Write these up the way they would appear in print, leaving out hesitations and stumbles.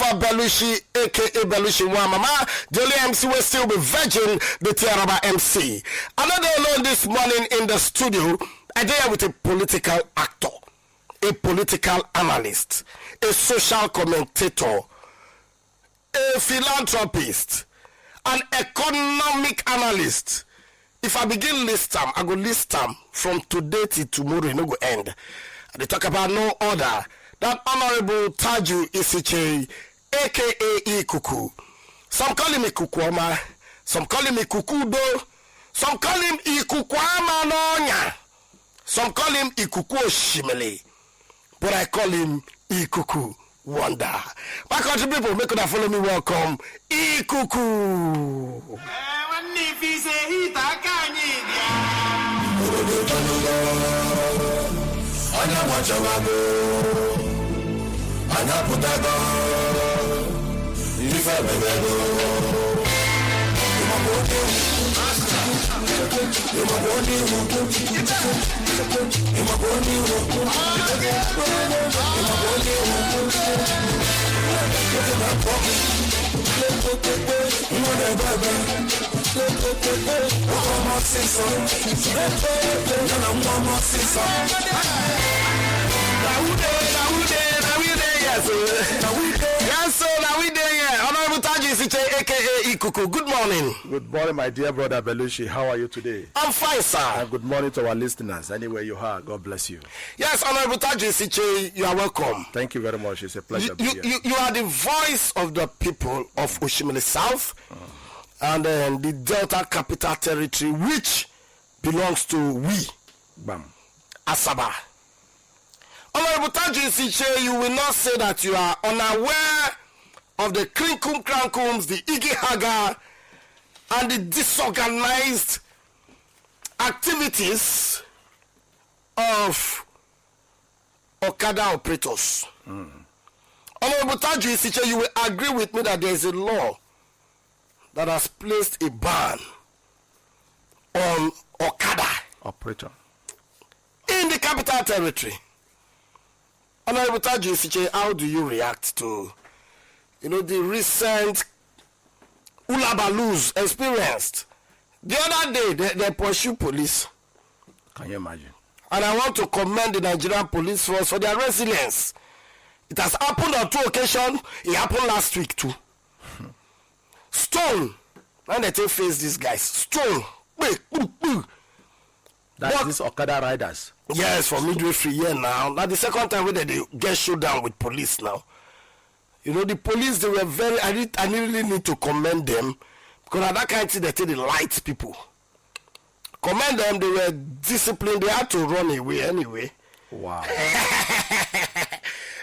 Asaba Belushi, aka Belushi Mama, the only MC will still be Virgin, the Tiaraba MC. Another alone this morning in the studio, I did with a political actor, a political analyst, a social commentator, a philanthropist, an economic analyst. If I begin list them, I go list them from today till tomorrow, no go end. They talk about no other. That Honorable Taju Isiche, aka Ikuku. Some call him Ikukwama, some call him Ikukudo, some call him Ikukwama Nonya, some call him Ikuku Shimele, but I call him Ikuku Wonder. My country people, make una follow me welcome Ikuku. Yes, sir, now we there. Honorable Taji Isiche, aka Ikuku. Good morning. Good morning, my dear brother Belushi. How are you today? I'm fine, sir. And good morning to our listeners. Anywhere you are, God bless you. Yes, Honorable Taji Isiche, you are welcome. Thank you very much. It's a pleasure being here. You are the voice of the people of Oshimili South and the Delta Capital Territory, which belongs to we, Bam. Asaba. Honorable Taji Isiche, you will not say that you are unaware of the krinkum krankums, the Igi Haga, and the disorganized activities of Okada operators. Honorable Taji Isiche, you will agree with me that there is a law that has placed a ban on Okada Operator in the Capital Territory. Honorable Taji Isiche, how do you react to, the recent Ulabalus experienced? The other day, they pursue police. Can you imagine? And I want to commend the Nigerian police force for their resilience. It has happened on 2 occasions. It happened last week too. Stone. When they take face these guys, stone. That's these Okada riders. Yes, for midwifery here now. Now the second time when they get shot down with police now. The police, they were very, I really need to commend them, because at that kind of thing they take the light people. Commend them, they were disciplined, they had to run away anyway. Wow.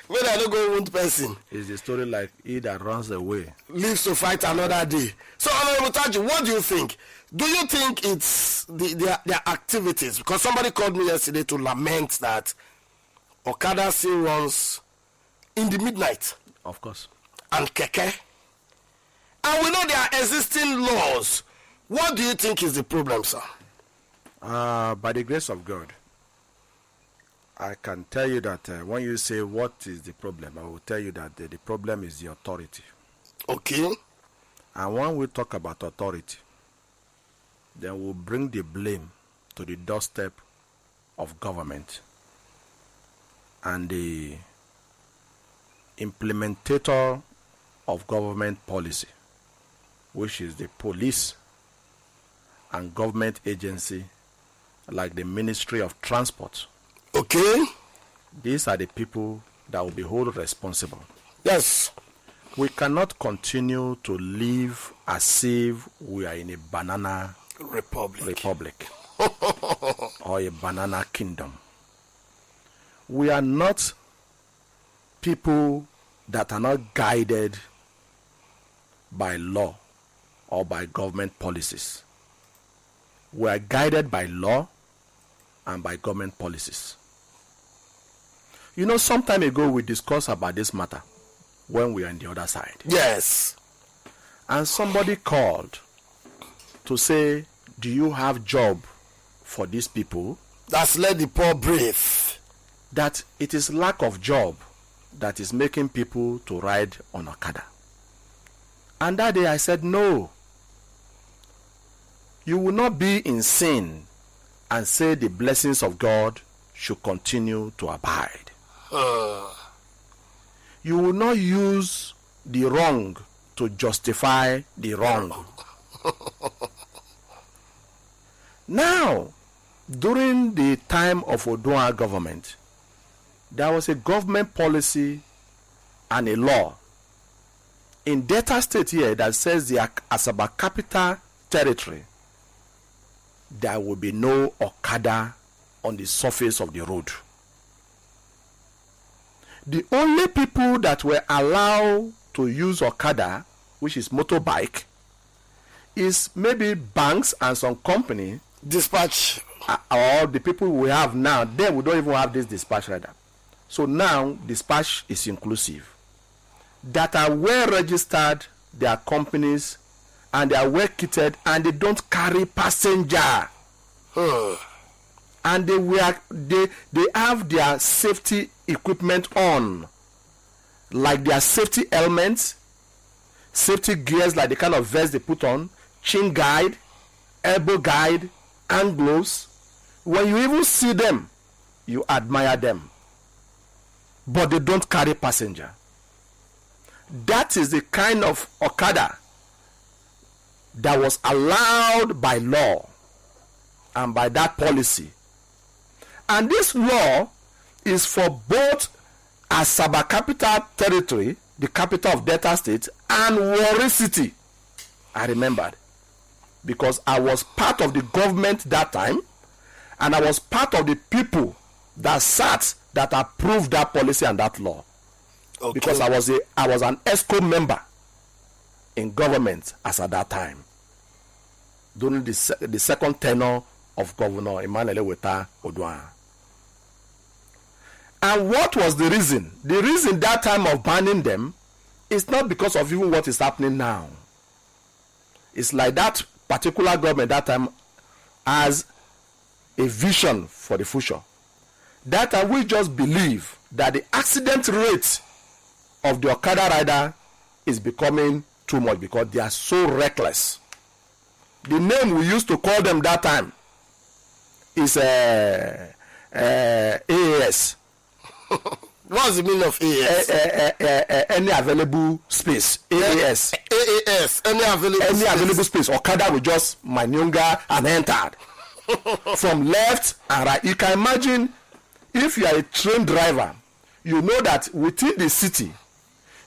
When I don't go wound person. It's the story like he that runs away lives to fight another day. So, Honorable Taji, what do you think? Do you think it's their activities? Because somebody called me yesterday to lament that Okada still runs in the midnight. Of course. And keke. And we know there are existing laws. What do you think is the problem, sir? By the grace of God, I can tell you that when you say what is the problem, I will tell you that the problem is the authority. Okay. And when we talk about authority, then we'll bring the blame to the doorstep of government and the implementator of government policy, which is the police and government agency like the Ministry of Transport. Okay. These are the people that will be held responsible. Yes. We cannot continue to live as if we are in a banana republic or a banana kingdom. We are not people that are not guided by law or by government policies. We are guided by law and by government policies. Some time ago we discussed about this matter when we are on the other side. Yes. And somebody called to say, do you have job for these people? That's let the poor breathe. That it is lack of job that is making people to ride on Okada. And that day I said, no. You will not be in sin and say the blessings of God should continue to abide. You will not use the wrong to justify the wrong. Now, during the time of Oduah government, there was a government policy and a law in Delta State here that says the Asaba capital territory, there will be no Okada on the surface of the road. The only people that were allowed to use Okada, which is motorbike, is maybe banks and some company. Dispatch. Or the people we have now, then we don't even have this dispatch rider. So now dispatch is inclusive. That are well registered, they are companies, and they are well kitted, and they don't carry passenger. And they have their safety equipment on, like their safety helmets, safety gears, like the kind of vest they put on, chin guide, elbow guide, hand gloves. When you even see them, you admire them. But they don't carry passenger. That is the kind of Okada that was allowed by law and by that policy. And this law is for both Asaba capital territory, the capital of Delta State, and Warri City. I remembered, because I was part of the government that time, and I was part of the people that approved that policy and that law. Okay. Because I was an ESCO member in government as at that time, during the second tenure of Governor Emmanuel Weta Oduah. And what was the reason? The reason that time of banning them is not because of even what is happening now. It's like that particular government that time has a vision for the future. That time we just believe that the accident rate of the Okada rider is becoming too much because they are so reckless. The name we used to call them that time is AAS. What's the meaning of AAS? Any available space. AAS. AAS. Any available space. Okada will just maneuver and entered from left and right. You can imagine if you are a trained driver, you know that within the city,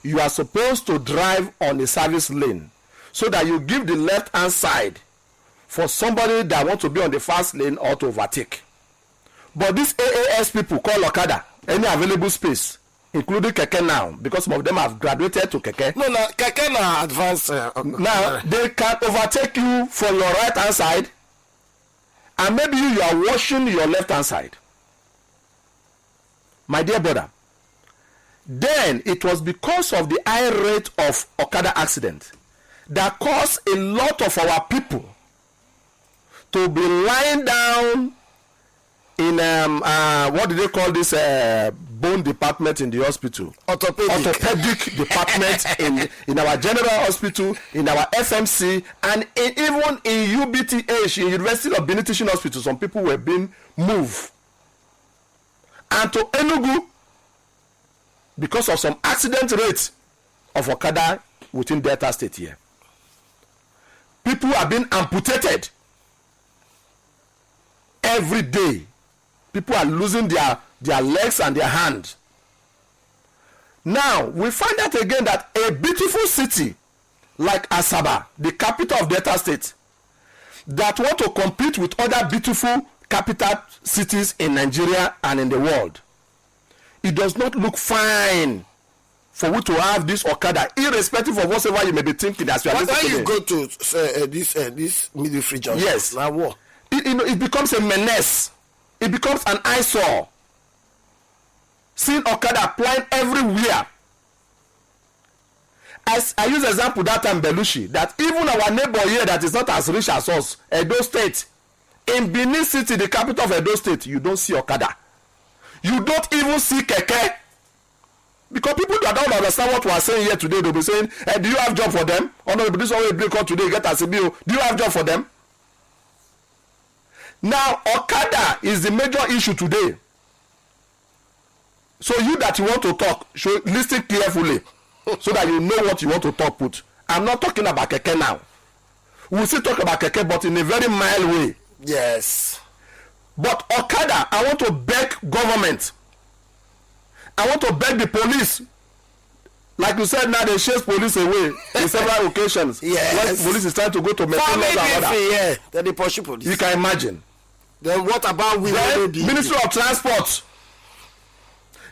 you are supposed to drive on a service lane so that you give the left hand side for somebody that wants to be on the fast lane or to overtake. But these AAS people call Okada any available space, including Keke now, because some of them have graduated to Keke. No, Keke now advanced. Now they can overtake you from your right hand side, and maybe you are washing your left hand side. My dear brother, then it was because of the high rate of Okada accident that caused a lot of our people to be lying down in what do they call this bone department in the hospital? Orthopedic department in our general hospital, in our FMC, and even in UBTH, in University of Benin Teaching Hospital. Some people were being moved and to Enugu because of some accident rate of Okada within Delta State here. People are being amputated every day. People are losing their legs and their hands. Now we find out again that a beautiful city like Asaba, the capital of Delta State, that want to compete with other beautiful capital cities in Nigeria and in the world, it does not look fine for we to have this Okada, irrespective of whatever you may be thinking. As you are when you go to this middle region, yes, now what? It becomes a menace. It becomes an eyesore. Seeing Okada applying everywhere. As I use example that time Belushi, that even our neighbor here that is not as rich as us, Edo State, in Benin City, the capital of Edo State, you don't see Okada. You don't even see Keke, because Because people that don't understand what we are saying here today, they'll be saying, hey, do you have job for them? Oh no, this one will break out today, get us a bill. Do you have job for them? Now, Okada is the major issue today. So you that you want to talk, should listen carefully so that you know what you want to talk with. I'm not talking about keke now. We'll still talk about keke, but in a very mild way. Yes. But Okada, I want to beg government. I want to beg the police. Like you said, now they chase police away in several occasions. Yes. When police is trying to go to maintain laws and order. Yeah, then they pursue police. You can imagine. Then what about we? Ministry of Transport,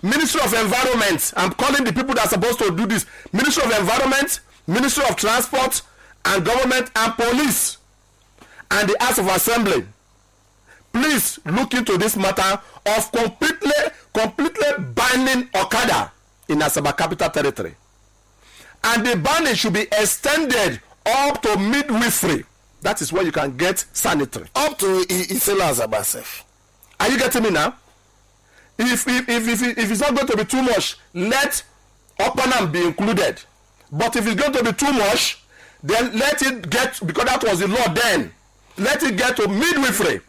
Ministry of Environment. I'm calling the people that are supposed to do this. Ministry of Environment, Ministry of Transport, and Government and Police, and the House of Assembly. Please look into this matter of completely banning Okada in Asaba Capital Territory. And the banning should be extended up to midwifery. That is where you can get sanitary. Up to Isela Asaba self. Are you getting me now? If it's not going to be too much, let Opanam be included. But if it's going to be too much, then let it get, because that was the law then, let it get to midwifery.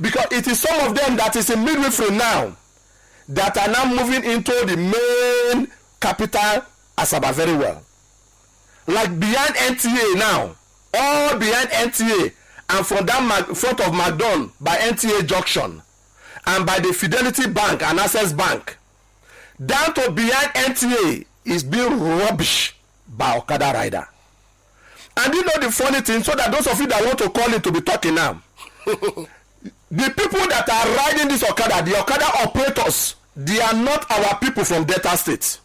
Because it is some of them that is in midwifery now that are now moving into the main capital Asaba very well. Like behind NTA now, all behind NTA, and from that front of McDonald by NTA Junction, and by the Fidelity Bank and Access Bank, down to behind NTA is being rubbish by Okada rider. And you know the funny thing, so that those of you that want to call in to be talking now, the people that are riding this Okada, the Okada operators, they are not our people from Delta State.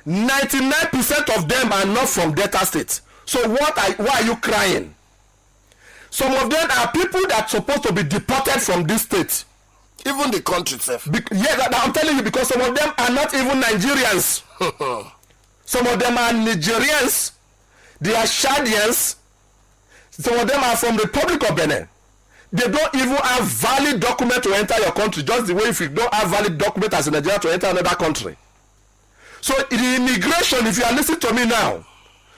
99% of them are not from Delta State. So why are you crying? Some of them are people that are supposed to be deported from this state. Even the country itself. Yeah, I'm telling you, because some of them are not even Nigerians. Some of them are Nigerians. They are Chadians. Some of them are from the Republic of Benin. They don't even have valid document to enter your country, just the way if you don't have valid document as a Nigerian to enter another country. So the immigration, if you are listening to me now,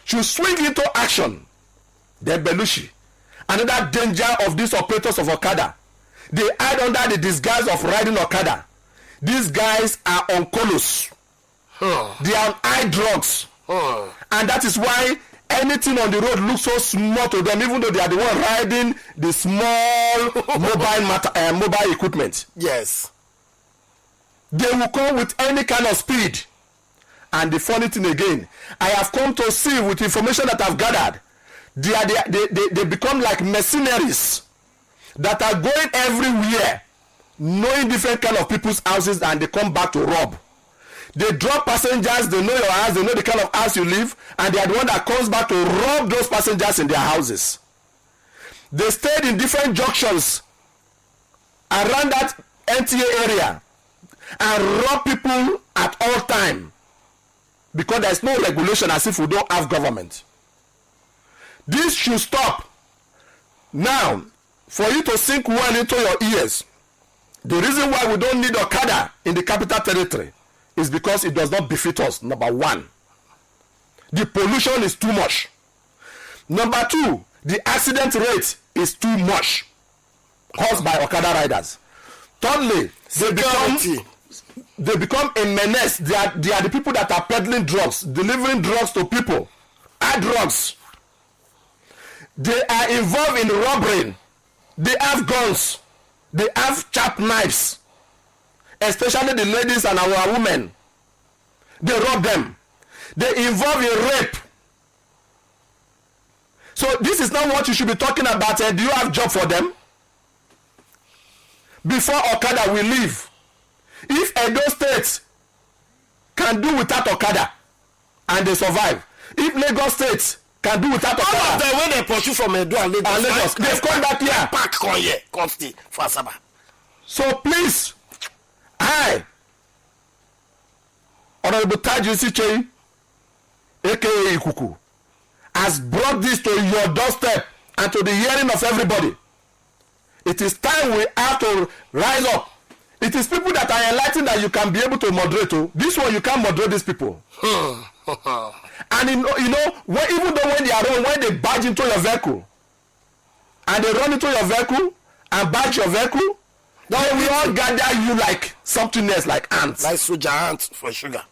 should swing into action. Then Belushi, another danger of these operators of Okada, they hide under the disguise of riding Okada. These guys are on colos. They are on eye drugs. And that is why anything on the road looks so small to them, even though they are the one riding the small mobile equipment. Yes. They will come with any kind of speed. And the funny thing again, I have come to see with information that I've gathered, they become like mercenaries that are going everywhere, knowing different kind of people's houses, and they come back to rob. They drop passengers, they know your house, they know the kind of house you live, and they are the one that comes back to rob those passengers in their houses. They stayed in different junctions around that NTA area and rob people at all time, because there is no regulation, as if we don't have government. This should stop. Now, for you to sink well into your ears, the reason why we don't need Okada in the Capital Territory is because it does not befit us. Number one, the pollution is too much. Number two, the accident rate is too much caused by Okada riders. Thirdly, they become a menace. They are the people that are peddling drugs, delivering drugs to people, hard drugs. They are involved in robbery. They have guns. They have sharp knives, especially the ladies and our women. They rob them. They involve in rape. So this is not what you should be talking about. Do you have job for them? Before Okada will leave, if Edo State can do without Okada and they survive, if Lagos State can do without Okada, all of them when they pursue from Edo and Lagos, they've come back here. Pack come here, come stay for Asaba. So please, I, Honorable Taji Sichei, aka Ikuku, has brought this to your doorstep and to the hearing of everybody. It is time we have to rise up. It is people that are enlightened that you can be able to moderate. Oh. This one, you can't moderate these people. And even though when they are wrong, when they barge into your vehicle, and they run into your vehicle and barge your vehicle, then we all gather you like something else, like ants. Like soldier ants for sugar.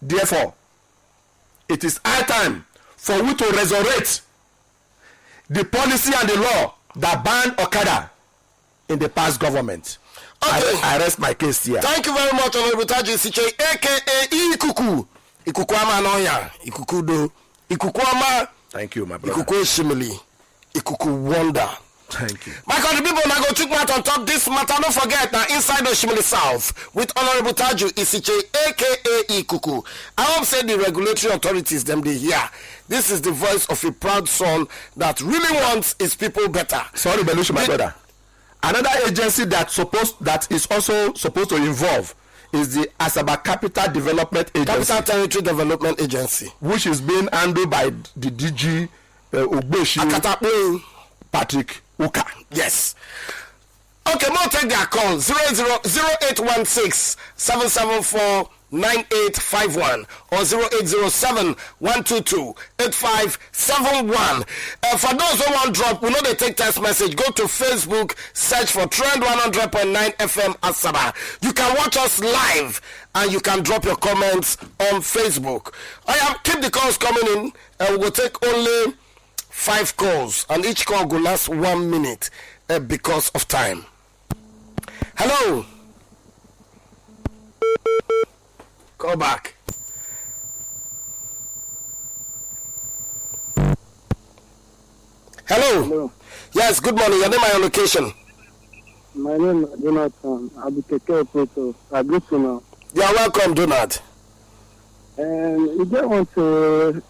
Therefore, it is high time for we to resurrect the policy and the law that banned Okada in the past government. Okay. I rest my case here. Thank you very much, Honorable Taji Siche, aka Ikuku. Ikuku ama noya. Ikuku do. Ikuku ama. Thank you, my brother. Ikuku Shimili. Ikuku wonder. Thank you. My country people, now go check out on top this matter. Don't forget now, inside the Shimili South with Honorable Taju Isiche, aka Ikuku. I hope say the regulatory authorities them they hear. This is the voice of a proud son that really wants his people better. Sorry, Belushi, my brother. Another agency that is also supposed to involve is the Asaba Capital Development Agency. Capital Territory Development Agency, which is being handled by the DG Ogbeshi Patrick Uka. Yes. Okay, more take their call 0816 774 9851 or 0807-122-8571. For those who want drop, we know they take text message. Go to Facebook, search for Trend 100.9 FM Asaba. You can watch us live and you can drop your comments on Facebook. Keep the calls coming in, and we will take only 5 calls, and each call will last 1 minute because of time. Hello. Call back. Hello. Yes, good morning. Your name and your location. My name is Jonathan. I'll be taking a photo. I greet you now. You are welcome, Donald. You don't want to.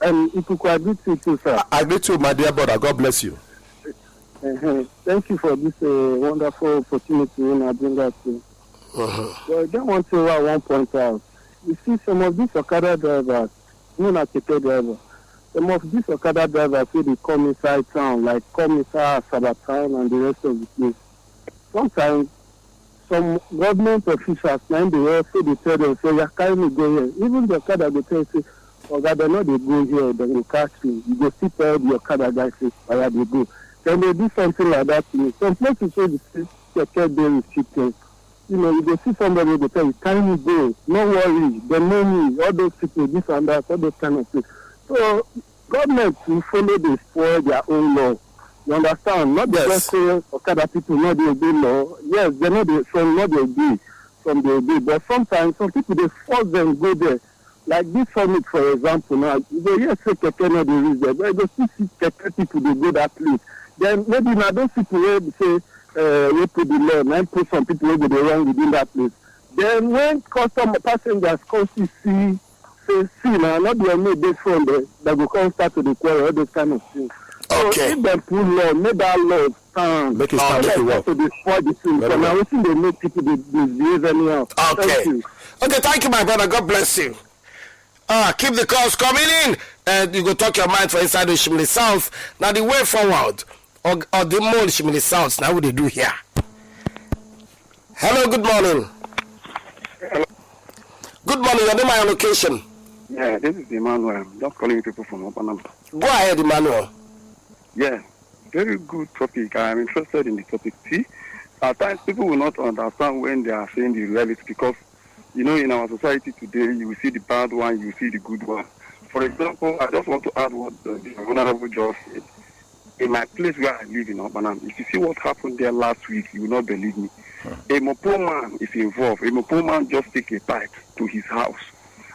If you could agree to you, sir. I greet you, my dear brother. God bless you. Thank you for this wonderful opportunity when I bring us to. So I don't want to at one point out. You see, some of these Okada drivers, not Keke drivers, some of these Okada drivers say they come inside town, like come inside Asaba town and the rest of the place. Sometimes, some government officials, now they also they tell them, say, you can't go here. Even the Okada will tell you, say, Okada, no, they go here, they will catch you. You go see tell the Okada guys, say, where they go. Then they do something like that to me. Some places say, the Keke there is cheating. You know, you go see somebody, they tell you, can you go? No worry, the money, all those people, this and that, all those kind of things. So, government will follow they spoil their own law. You understand? Not because say Okada people not they obey law. Yes, they know they some not they obey, some they obey. But sometimes some people they force them go there. Like this summit, for example, now you go yes say Keke not they reach there, but you go see Keke people they go that place. Then maybe now those people will say we put the law, and put some people will go wrong within that place. Then when customer passengers come to see now, not the only day from there, that will come start to declare all those kind of things. Okay. So if they put law, make that law stand. Make it stand, make it work. To destroy the thing. So now we think they make people misbehave anyhow. Okay. Thank you, my brother. God bless you. Keep the calls coming in, and you go talk your mind for inside the Shimili South. Now the way forward, or the more Shimili South, now what they do here. Hello, good morning. Hello. Good morning, your name and your location. Yeah, this is Emmanuel. I'm just calling people from Opanam. Go ahead, Emmanuel. Yeah, very good topic. I'm interested in the topic. See, at times people will not understand when they are saying the reality because, you know, in our society today, you will see the bad one, you will see the good one. For example, I just want to add what the Honorable just said. In my place where I live in Opanam, if you see what happened there last week, you will not believe me. A Mopo man is involved. A Mopo man just take a bike to his house.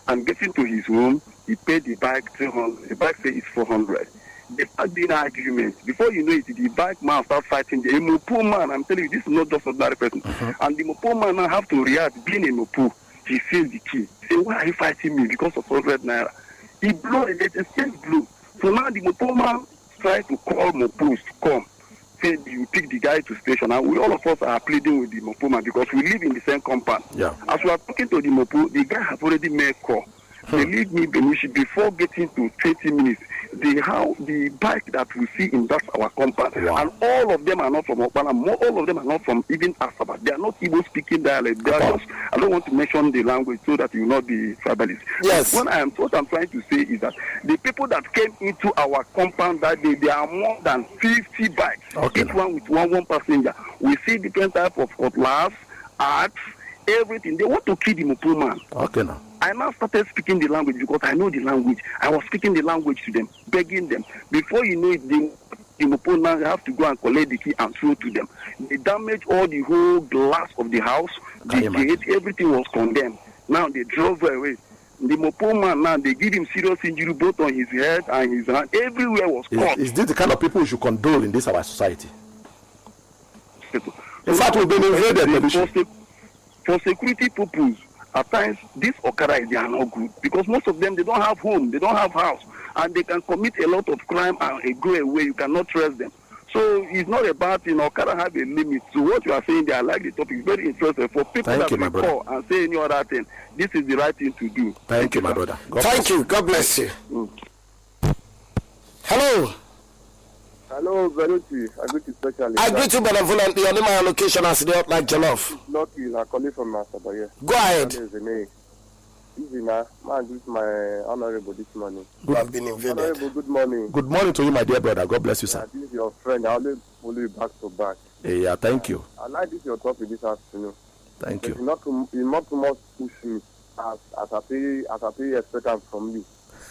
And getting to his room, he paid the bike 300. The bike says it's 400. They start doing arguments. Before you know it, the bike man start fighting. The Mopo man, I'm telling you, this is not just ordinary person. And the Mopo man now have to react. Being a Mopo, he sees the key. Say, why are you fighting me? Because of 100 naira. He blew it. They exchange blew. So now the Mopo man try to call Mopos to come. Say you pick the guy to station, and we all of us are pleading with the Mopo man because we live in the same compound. Yeah. As we are talking to the Mopo, the guy has already made call, Believe me, Belushi, before getting to 20 minutes, the bike that we see in that our compound, and all of them are not from Okada, all of them are not from even Asaba. They are not Igbo speaking dialect. They are just, I don't want to mention the language so that you will not be tribalist. Yes. What I'm trying to say is that the people that came into our compound that day, there are more than 50 bikes, each one with one passenger. We see different type of cutlass, axe, everything. They want to kill the Mopo man. Okay, now. I now started speaking the language because I know the language. I was speaking the language to them, begging them. Before you know it, the Mopo now have to go and collect the key and throw to them. They damaged all the whole glass of the house. The gate, everything was condemned. Now they drove away. The Mopo man now, they give him serious injury both on his head and his hand. Everywhere was cut. Is this the kind of people we should condole in this our society? In fact, we've been invaded. For security purposes, at times, these Okada, they are not good because most of them, they don't have home, they don't have house, and they can commit a lot of crime and go away. You cannot trust them. So it's not about, Okada have a limit. So what you are saying, I like the topic, very interesting. For people that will call and say any other thing, this is the right thing to do. Thank you, my brother. Thank you. God bless you. Hello. Hello, Venuti. I greet you especially. I greet you benevolently. Your name and location as they up like jollof. Lucky, I'm calling from Asaba here. Go ahead. Easy now. Man, this is my honorable this morning. You have been invaded. Honorable, good morning. Good morning to you, my dear brother. God bless you, sir. This is your friend. I always follow you back to back. Yeah, thank you. I like this your topic this afternoon. Thank you. Not too much push me as I pay expectant from you.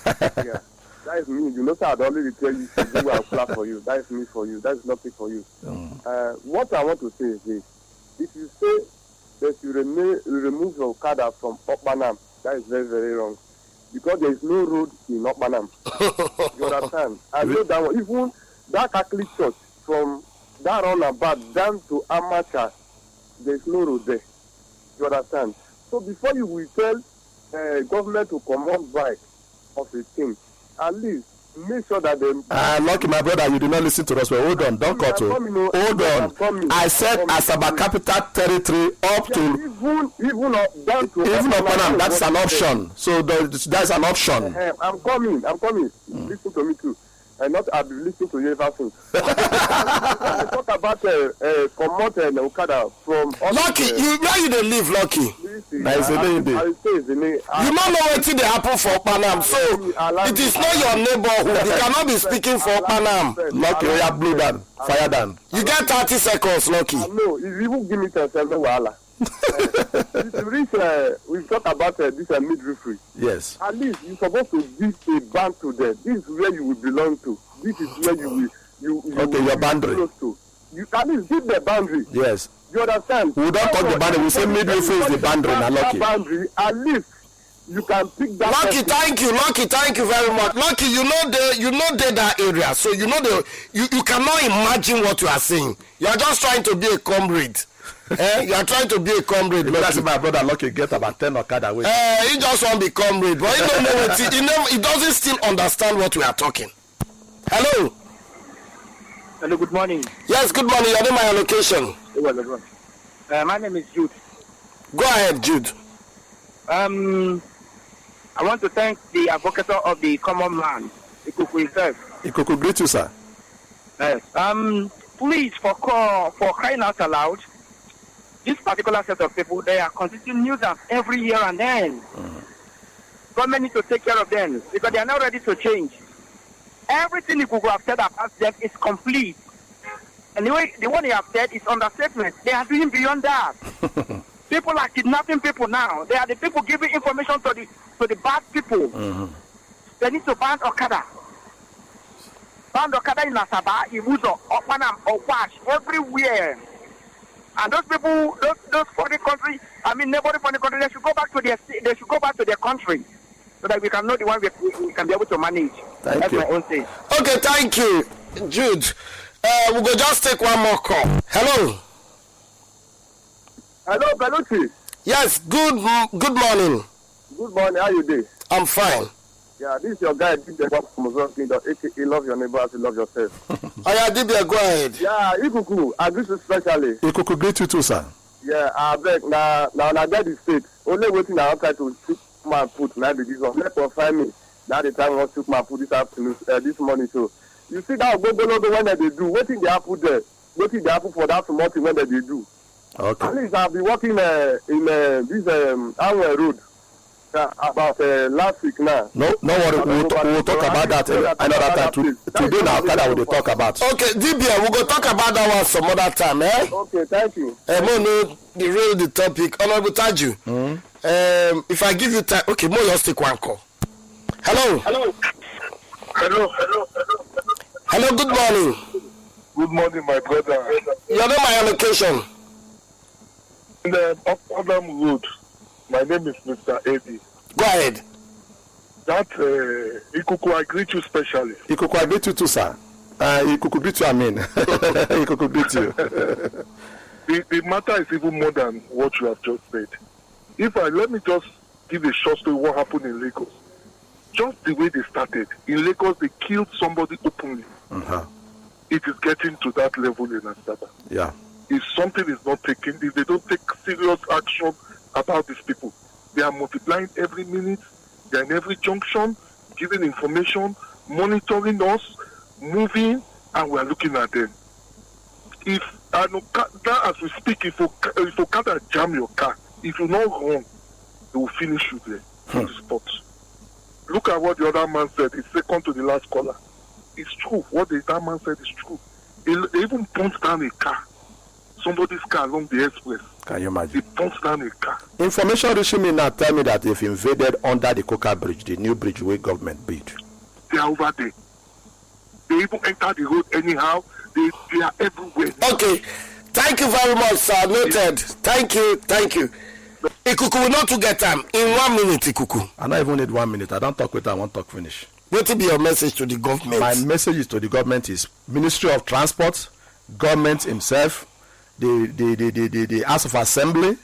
Yeah. That is me. You know, sir, I'd already tell you to do and clap for you. That is me for you. That is nothing for you. What I want to say is this. If you say that you remove your Okada from Okpanam, that is very, very wrong. Because there is no road in Okpanam. You understand? I know that one. Even that Catholic church, from that roundabout down to Amacha, there is no road there. You understand? So before you will tell government to command bike of a thing, at least make sure that they. Lucky, my brother, you did not listen to us. Well, hold on, don't cut. Hold on. I said Asaba capital territory up to even down to Okpanam. That's an option. So that's an option. I'm coming. Listen to me too. And not I've been listening to you ever since. Talk about promote Okada from. Lucky, where you don't live, Lucky? Nice name. I say the name. You don't know what they happen for Panam, so it is not your neighborhood. You cannot be speaking for Panam. Lucky, we are blue down, fire down. You get 30 seconds, Lucky. No, if you even give me 10 seconds, wahala. We talk about this midwifery. Yes. At least you're supposed to give a band to them. This is where you will belong to. This is where you your boundary. Close to. You at least give the boundary. Yes. You understand? We don't talk the boundary. We say midwifery is the boundary. Now, Lucky. Boundary. At least you can pick that. Lucky, thank you. Lucky, thank you very much. Lucky, you know that area, so you know you cannot imagine what you are saying. You are just trying to be a comrade. You are trying to be a comrade. That's my brother Lucky get about 10 Okada with. He just want to be comrade, but he don't know what he doesn't still understand what we are talking. Hello. Hello, good morning. Yes, good morning. Your name and location. My name is Jude. Go ahead, Jude. I want to thank the advocate of the common man, Ikuku himself. Ikuku, greet you, sir. Yes. Please, for crying out aloud, this particular set of people, they are constituting nuisance every year and then. Government needs to take care of them because they are not ready to change. Everything Ikuku have said about them is complete. And the one he have said is understatement. They are doing beyond that. People are kidnapping people now. They are the people giving information to the bad people. They need to ban Okada. Ban Okada in Asaba, Ibuzo, Okpanam, Okwash, everywhere. And those people, those foreign countries, neighboring foreign countries, they should go back to their country, so that we can know the one we can be able to manage. That's my own thing. Okay, thank you, Jude. We will just take one more call. Hello. Hello, Belushi. Yes, good morning. Good morning, how you doing? I'm fine. Yeah, this is your guy, Dibia Kingdom, aka Love Your Neighbor as you love yourself. Dibia, go ahead. Yeah, Ikuku, I greet you specially. Ikuku, greet you too, sir. Yeah, I beg, now I get the state. Only waiting, I'll try to my food. Now this one. Let us find me. Now the time I took my food this afternoon, this morning. So you see that go when they do. What thing they happen there? What thing they happen for that small thing when they do? Okay. At least I've been working in this our road about last week now. No worry. We'll talk about that another time. Today now, Okada will talk about. Okay, DBA, we'll go talk about that one some other time, eh? Okay, thank you. No, the topic. Honorable Taju. If I give you time, okay, more just take one call. Hello. Hello, good morning. Good morning, my brother. You know my allocation. In the Okada Road, my name is Mr. Eddie. Go ahead. That Ikuku, I greet you specially. Ikuku, I greet you too, sir. Ikuku greet you, I mean. Ikuku greet you. The matter is even more than what you have just said. Let me just give a short story what happened in Lagos. Just the way they started. In Lagos, they killed somebody openly. Uh-huh. It is getting to that level in Asaba. Yeah. If something is not taken, if they don't take serious action about these people, they are multiplying every minute, they are in every junction, giving information, monitoring us, moving, and we are looking at them. If as we speak, if Okada jam your car, if you not run, they will finish you there on the spot. Look at what the other man said. It's second to the last caller. It's true. What the other man said is true. They even punched down a car. Somebody's car along the express. Can you imagine? They punched down a car. Information reaching me now tell me that they've invaded under the Coca Bridge, the new bridge where government built. They are over there. They even enter the road anyhow. They are everywhere. Okay. Thank you very much, sir. Noted. Thank you. Ikuku will not to get time. In 1 minute, Ikuku. I don't even need 1 minute. I don't talk with her. I won't talk finish. What will be your message to the government? My message to the government is Ministry of Transport, government himself, the House of Assembly,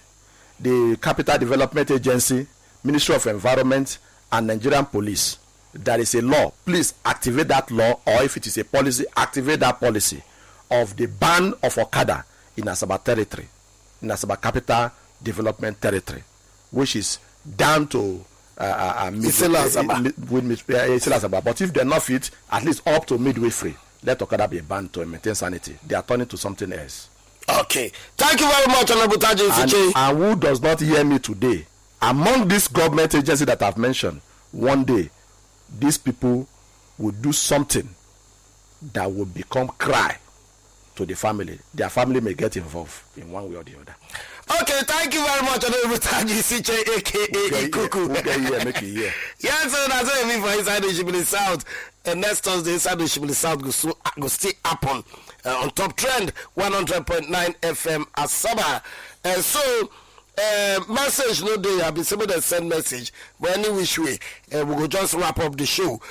the Capital Development Agency, Ministry of Environment, and Nigerian Police. There is a law. Please activate that law, or if it is a policy, activate that policy of the ban of Okada in Asaba territory, in Asaba Capital Development Territory, which is down to Asaba. But if they're not fit, at least up to midway free, let Okada be banned to maintain sanity. They are turning to something else. Okay. Thank you very much, Honorable Taji. And who does not hear me today, among these government agencies that I've mentioned, one day, these people will do something that will become cry to the family. Their family may get involved in one way or the other. Okay, thank you very much, Honorable Taji, aka Ikuku. Yes, so that's it for Inside the Shibili South. And next Thursday, Inside the Shibili South go stay up on top trend 100.9 FM Asaba. So message no day. I've been somebody send message, but any which way we go just wrap up the show.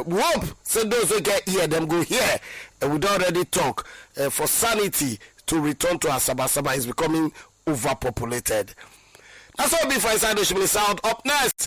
We hope so those who get here them go here. We don't already talk for sanity to return to Asaba. Asaba is becoming overpopulated. That's all before Inside the Shibili South. Up next,